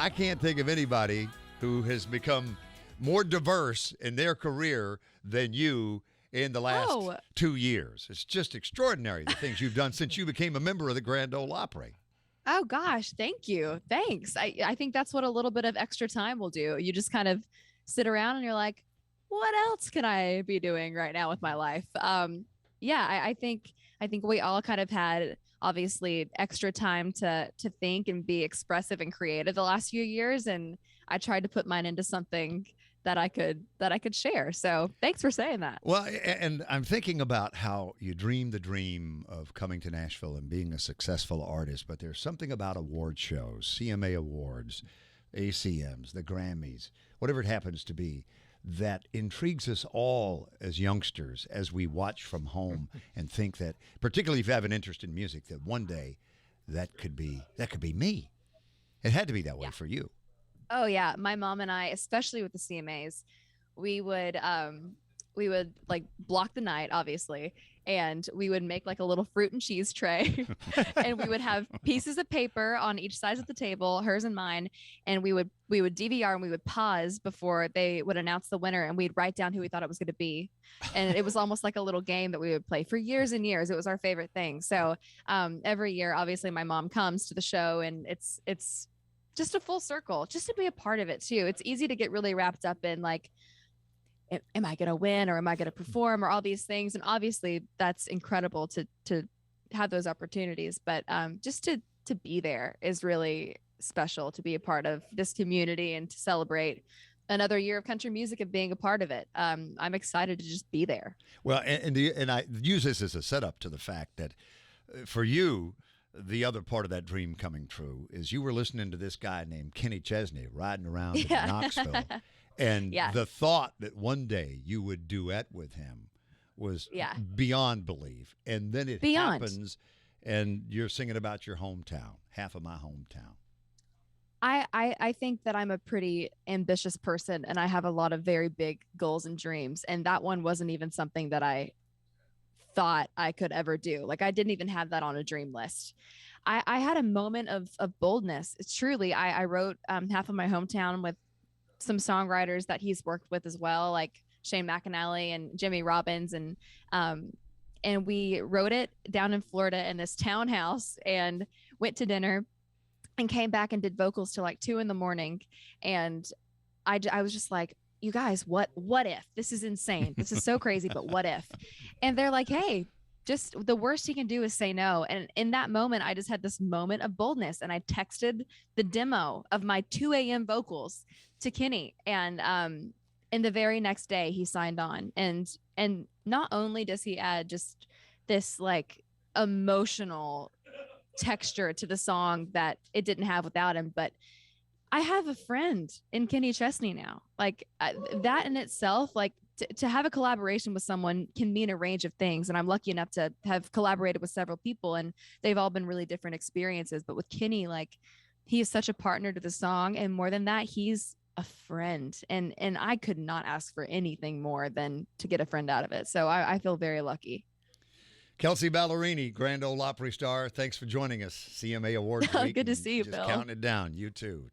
I can't think of anybody who has become more diverse in their career than you in the last 2 years. It's just extraordinary, the things you've done since you became a member of the Grand Ole Opry. Oh, gosh. Thank you. Thanks. I think that's what a little bit of extra time will do. You just kind of sit around and you're like, what else can I be doing right now with my life? I think we all kind of had obviously extra time to think and be expressive and creative the last few years. And I tried to put mine into something that I could share. So thanks for saying that. Well, and I'm thinking about how you dreamed the dream of coming to Nashville and being a successful artist, but there's something about award shows, CMA Awards, ACMs, the Grammys, whatever it happens to be, that intrigues us all as youngsters as we watch from home and think that, particularly if you have an interest in music, that one day that could be me. It had to be that way for you. Oh yeah, my mom and I, especially with the CMAs, we would like block the night, obviously, and we would make like a little fruit and cheese tray, and we would have pieces of paper on each side of the table, hers and mine, and we would DVR and we would pause before they would announce the winner, and we'd write down who we thought it was going to be, and it was almost like a little game that we would play for years and years. It was our favorite thing. So every year, obviously, my mom comes to the show, and it's just a full circle, just to be a part of it too. It's easy to get really wrapped up in like, am I going to win or am I going to perform or all these things? And obviously that's incredible to have those opportunities, but just to be there is really special, to be a part of this community and to celebrate another year of country music and being a part of it. I'm excited to just be there. Well, and I use this as a setup to the fact that for you, the other part of that dream coming true is you were listening to this guy named Kenny Chesney riding around in Knoxville. And the thought that one day you would duet with him was beyond belief. And then it happens, and you're singing about your hometown, half of my hometown. I think that I'm a pretty ambitious person, and I have a lot of very big goals and dreams. And that one wasn't even something that I thought I could ever do. Like I didn't even have that on a dream list. I had a moment of boldness. It's truly, I wrote half of my hometown with some songwriters that he's worked with as well, like Shane McAnally and Jimmy Robbins. And we wrote it down in Florida in this townhouse and went to dinner and came back and did vocals till like 2 a.m. And I was just like, you guys, what if? This is insane. This is so crazy, but what if? And they're like, hey, just the worst you can do is say no. And in that moment, I just had this moment of boldness, and I texted the demo of my 2 a.m. vocals to Kenny. And in the very next day, he signed on. And not only does he add just this like emotional texture to the song that it didn't have without him, but I have a friend in Kenny Chesney now. Like that in itself, like to have a collaboration with someone can mean a range of things. And I'm lucky enough to have collaborated with several people, and they've all been really different experiences. But with Kenny, like he is such a partner to the song. And more than that, he's a friend. And I could not ask for anything more than to get a friend out of it. So I feel very lucky. Kelsea Ballerini, Grand Ole Opry star. Thanks for joining us. CMA Awards week. Good to see you, Just Bill. counting it down. You too.